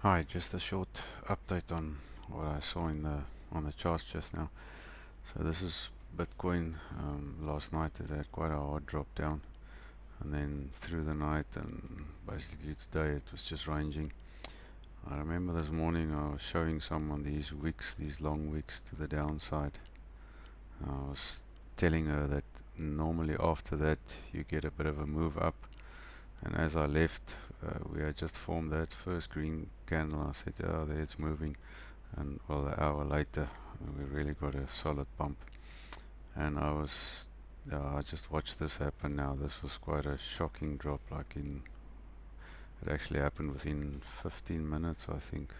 Hi, just a short update on what I saw in the on the charts just now. So this is Bitcoin. Last night it had quite a hard drop down, and then through the night and basically today it was just ranging. I remember this morning I was showing someone these wicks, these long wicks to the downside. I was telling her that normally after that you get a bit of a move up, and as I left, we had just formed that first green candle. I said, "Oh, there it's moving." And well, an hour later we really got a solid pump, and I just watched this happen. Now this was quite a shocking drop, it actually happened within 15 minutes, I think.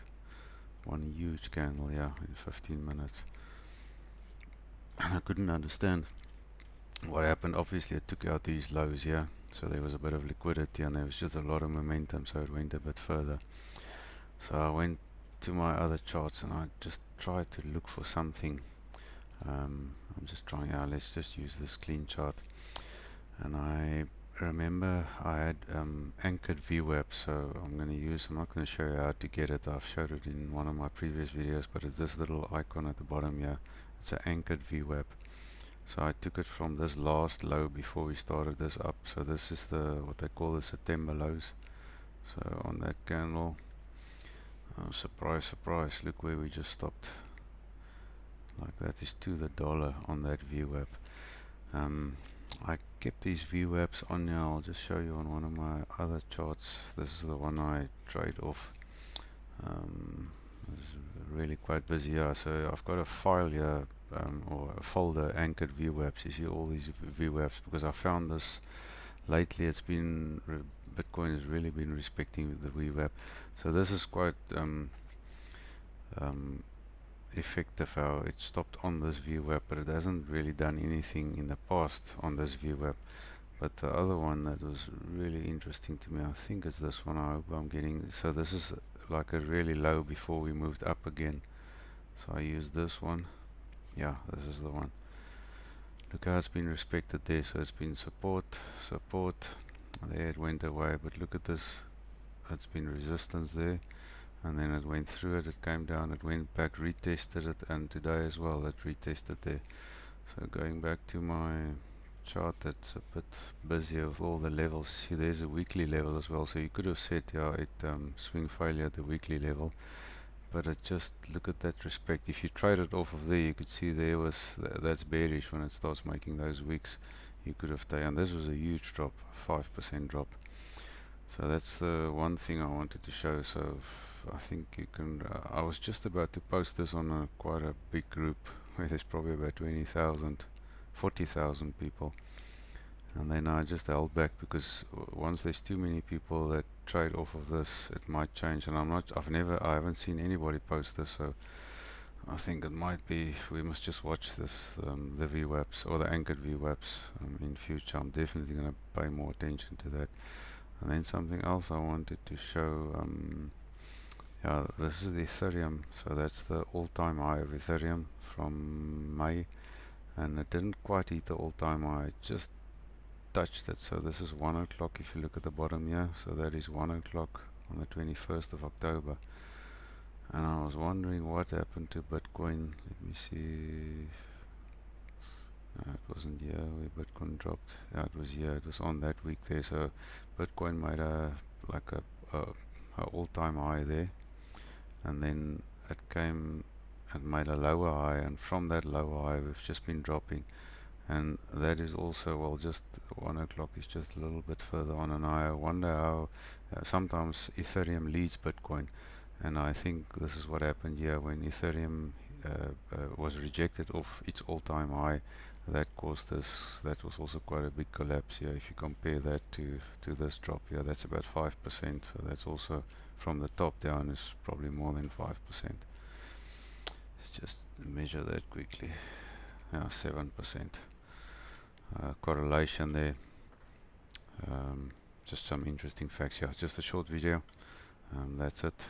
One huge candle, yeah, in 15 minutes. And I couldn't understand what happened. Obviously it took out these lows, yeah, so there was a bit of liquidity and there was just a lot of momentum, so it went a bit further. So I went to my other charts and I just tried to look for something. I'm just trying out, let's just use this clean chart. And I remember I had Anchored VWAPs, so I'm not going to show you how to get it. I've showed it in one of my previous videos, but it's this little icon at the bottom here. It's an Anchored VWAP. So I took it from this last low before we started this up. So this is what they call the September lows. So on that candle, surprise, surprise, look where we just stopped. Like that is to the dollar on that VWAP. I kept these VWAPs on here. I'll just show you on one of my other charts. This is the one I trade off. This is really quite busy here. So I've got a file here, or a folder, Anchored VWAPs. You see all these VWAPs because I found this lately. Bitcoin has really been respecting the VWAP. So this is quite um, effective how it stopped on this VWAP, but it hasn't really done anything in the past on this VWAP. But the other one that was really interesting to me, I think it's this one. I hope I'm getting. So this is like a really low before we moved up again. So I used this one. Yeah, this is the one. Look how it's been respected there. So it's been support, support. There it went away, but look at this. It's been resistance there, and then it went through it, it came down, it went back, retested it, and today as well it retested there. So going back to my chart, that's a bit busier with all the levels. See, there's a weekly level as well, so you could have said, yeah, it swing failure at the weekly level, but it just, look at that respect. If you trade it off of there, you could see that's bearish when it starts making those wicks. You could have taken, and this was a huge drop, 5% drop. So that's the one thing I wanted to show. So I think you can, I was just about to post this on quite a big group where there's probably about 20,000, 40,000 people, and then I just held back because once there's too many people that trade off of this, it might change. And I haven't seen anybody post this, so I think it might be, we must just watch this, the VWAPs or the Anchored VWAPs in future. I'm definitely going to pay more attention to that. And then something else I wanted to show, yeah, this is the Ethereum. So that's the all-time high of Ethereum from May, and it didn't quite hit the all-time high, it just touched it. So this is 1 o'clock if you look at the bottom here. So that is 1 o'clock on the 21st of October. And I was wondering what happened to Bitcoin. Let me see. No, it wasn't here where Bitcoin dropped. Yeah, it was here. It was on that week there. So Bitcoin made a all-time high there, and then it came and made a lower high, and from that lower high we've just been dropping, and that is also, well, just 1 o'clock is just a little bit further on, and I wonder how sometimes Ethereum leads Bitcoin, and I think this is what happened here when Ethereum was rejected off its all-time high. That caused this. That was also quite a big collapse here. If you compare that to this drop here, that's about 5%. So that's also from the top down is probably more than 5%. Let's just measure that quickly. Now 7% correlation there. Just some interesting facts here. Just a short video. That's it.